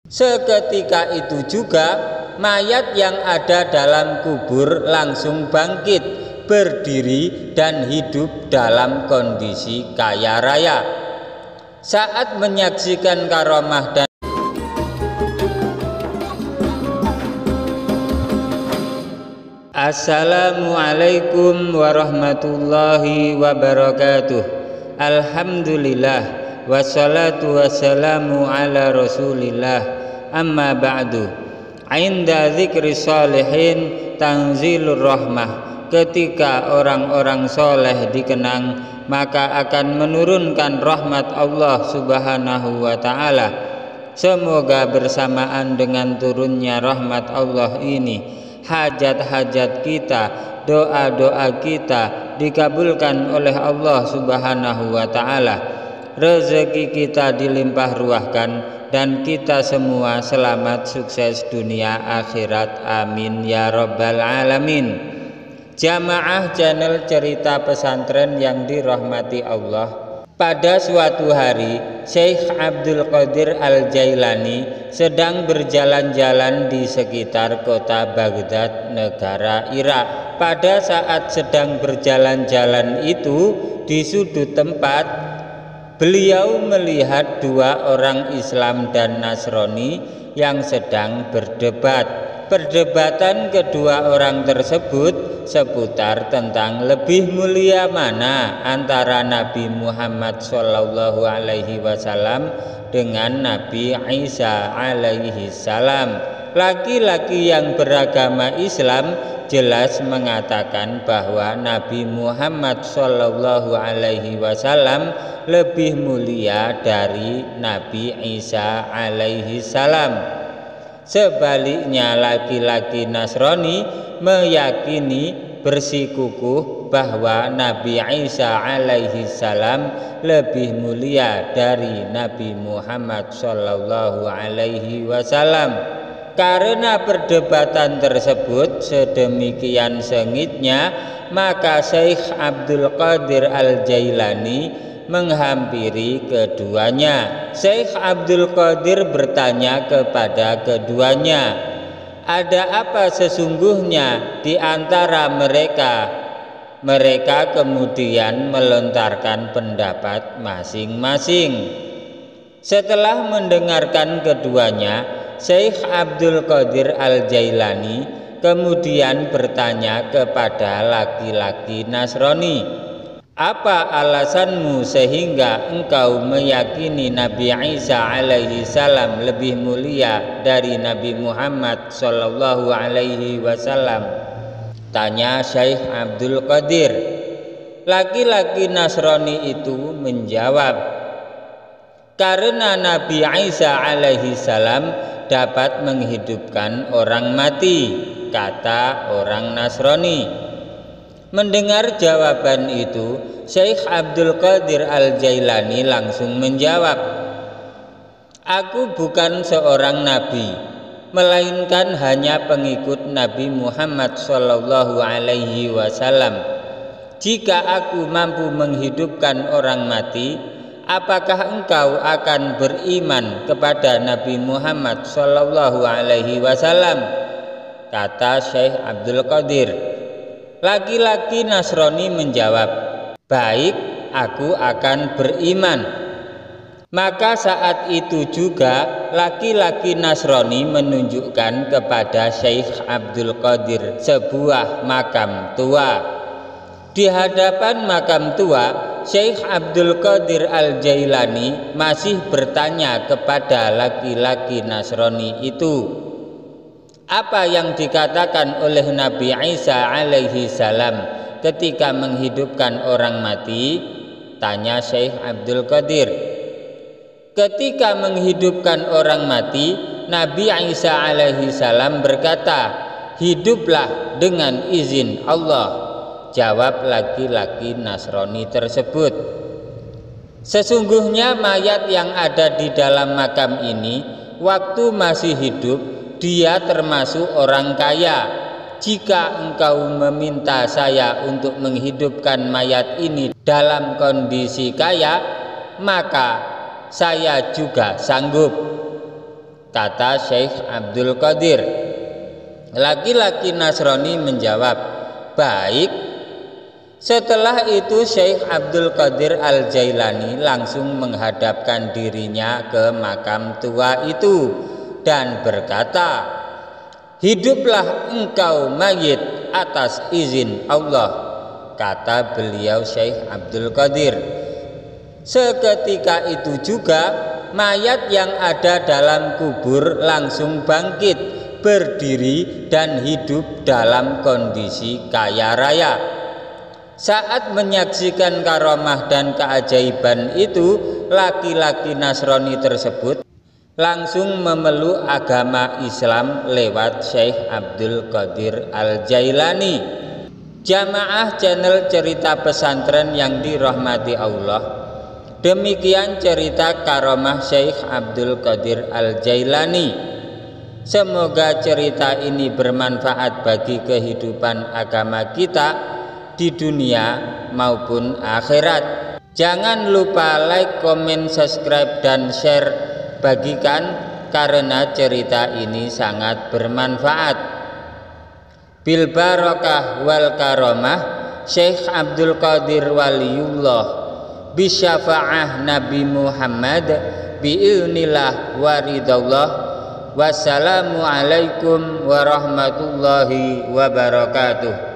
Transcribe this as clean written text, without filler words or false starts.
Seketika itu juga mayat yang ada dalam kubur langsung bangkit, berdiri dan hidup dalam kondisi kaya raya. Saat menyaksikan karomah dan Assalamualaikum warahmatullahi wabarakatuh. Alhamdulillah wassalatu wassalamu ala rasulillah, amma ba'du. Inda dzikri sholihin tanzilur rahmah. Ketika orang-orang soleh dikenang, maka akan menurunkan rahmat Allah subhanahu wa ta'ala. Semoga bersamaan dengan turunnya rahmat Allah ini, hajat-hajat kita, doa-doa kita dikabulkan oleh Allah subhanahu wa ta'ala. Rezeki kita dilimpah ruahkan dan kita semua selamat sukses dunia akhirat, amin ya rabbal alamin. Jamaah channel cerita pesantren yang dirahmati Allah, pada suatu hari Syekh Abdul Qadir Al-Jailani sedang berjalan-jalan di sekitar kota Baghdad, negara Irak. Pada saat sedang berjalan-jalan itu, di sudut tempat beliau melihat dua orang Islam dan Nasrani yang sedang berdebat. Perdebatan kedua orang tersebut seputar tentang lebih mulia mana antara Nabi Muhammad Shallallahu Alaihi Wasallam dengan Nabi Isa Alaihi Salam. Laki-laki yang beragama Islam jelas mengatakan bahwa Nabi Muhammad Shallallahu Alaihi Wasallam lebih mulia dari Nabi Isa Alaihi Salam. Sebaliknya, laki-laki Nasrani meyakini bersikukuh bahwa Nabi Isa alaihi salam lebih mulia dari Nabi Muhammad sallallahu alaihi wasallam. Karena perdebatan tersebut sedemikian sengitnya, maka Syekh Abdul Qadir Al-Jailani menghampiri keduanya. Syekh Abdul Qadir bertanya kepada keduanya, ada apa sesungguhnya di antara mereka? Mereka kemudian melontarkan pendapat masing-masing. Setelah mendengarkan keduanya, Syekh Abdul Qadir Al-Jailani kemudian bertanya kepada laki-laki Nasrani, apa alasanmu sehingga engkau meyakini Nabi Isa alaihi salam lebih mulia dari Nabi Muhammad sallallahu alaihi wasallam? Tanya Syekh Abdul Qadir. Laki-laki Nasrani itu menjawab, karena Nabi Isa alaihi salam dapat menghidupkan orang mati, kata orang Nasrani. Mendengar jawaban itu, Syekh Abdul Qadir Al-Jailani langsung menjawab, aku bukan seorang nabi, melainkan hanya pengikut Nabi Muhammad sallallahu alaihi wasallam. Jika aku mampu menghidupkan orang mati, apakah engkau akan beriman kepada Nabi Muhammad sallallahu alaihi wasallam? Kata Syekh Abdul Qadir. Laki-laki Nasrani menjawab, baik, aku akan beriman. Maka saat itu juga laki-laki Nasrani menunjukkan kepada Syekh Abdul Qadir sebuah makam tua. Di hadapan makam tua, Syekh Abdul Qadir Al-Jailani masih bertanya kepada laki-laki Nasrani itu, apa yang dikatakan oleh Nabi Isa alaihi salam ketika menghidupkan orang mati? Tanya Syekh Abdul Qadir. Ketika menghidupkan orang mati, Nabi Isa alaihi salam berkata, hiduplah dengan izin Allah. Jawab laki-laki Nasrani tersebut. Sesungguhnya mayat yang ada di dalam makam ini, waktu masih hidup, dia termasuk orang kaya. Jika engkau meminta saya untuk menghidupkan mayat ini dalam kondisi kaya, maka saya juga sanggup. kata Syekh Abdul Qadir. Laki-laki Nasrani menjawab, baik. Setelah itu Syekh Abdul Qadir Al-Jailani langsung menghadapkan dirinya ke makam tua itu dan berkata, hiduplah engkau mayit atas izin Allah, kata beliau Syekh Abdul Qadir. Seketika itu juga mayat yang ada dalam kubur langsung bangkit, berdiri dan hidup dalam kondisi kaya raya. Saat menyaksikan karomah dan keajaiban itu, laki-laki Nasrani tersebut langsung memeluk agama Islam lewat Syekh Abdul Qadir Al-Jailani. Jamaah channel cerita pesantren yang dirahmati Allah, demikian cerita karomah Syekh Abdul Qadir Al-Jailani. Semoga cerita ini bermanfaat bagi kehidupan agama kita di dunia maupun akhirat. Jangan lupa like, komen, subscribe, dan share. Bagikan karena cerita ini sangat bermanfaat. Bil barakah wal karomah Syekh Abdul Qadir Waliullah, bisyafa'ah Nabi Muhammad, bi'ilnillah waridallah. Wassalamualaikum warahmatullahi wabarakatuh.